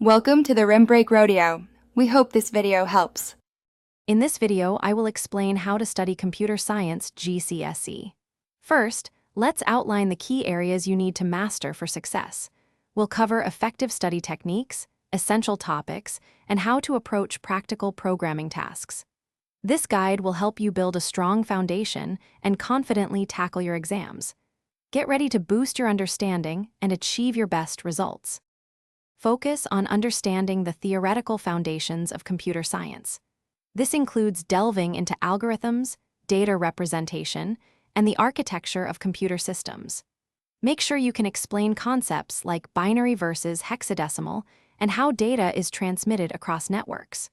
Welcome to the Rim Break Rodeo. We hope this video helps. In this video, I will explain how to study Computer Science GCSE. First, let's outline the key areas you need to master for success. We'll cover effective study techniques, essential topics, and how to approach practical programming tasks. This guide will help you build a strong foundation and confidently tackle your exams. Get ready to boost your understanding and achieve your best results. Focus on understanding the theoretical foundations of computer science. This includes delving into algorithms, data representation, and the architecture of computer systems. Make sure you can explain concepts like binary versus hexadecimal and how data is transmitted across networks.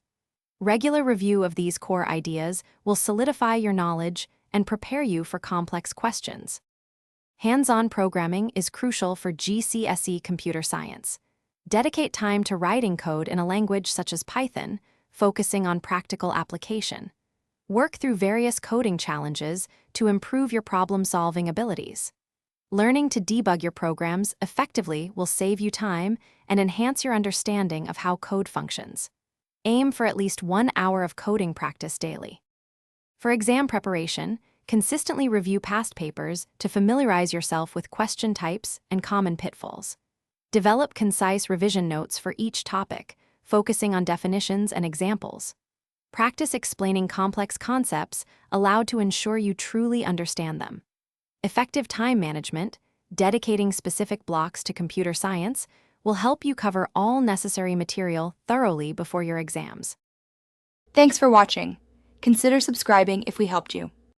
Regular review of these core ideas will solidify your knowledge and prepare you for complex questions. Hands-on programming is crucial for GCSE computer science. Dedicate time to writing code in a language such as Python, focusing on practical application. Work through various coding challenges to improve your problem-solving abilities. Learning to debug your programs effectively will save you time and enhance your understanding of how code functions. Aim for at least 1 hour of coding practice daily. For exam preparation, consistently review past papers to familiarize yourself with question types and common pitfalls. Develop concise revision notes for each topic, focusing on definitions and examples. Practice explaining complex concepts aloud to ensure you truly understand them. Effective time management, dedicating specific blocks to computer science, will help you cover all necessary material thoroughly before your exams. Thanks for watching. Consider subscribing if we helped you.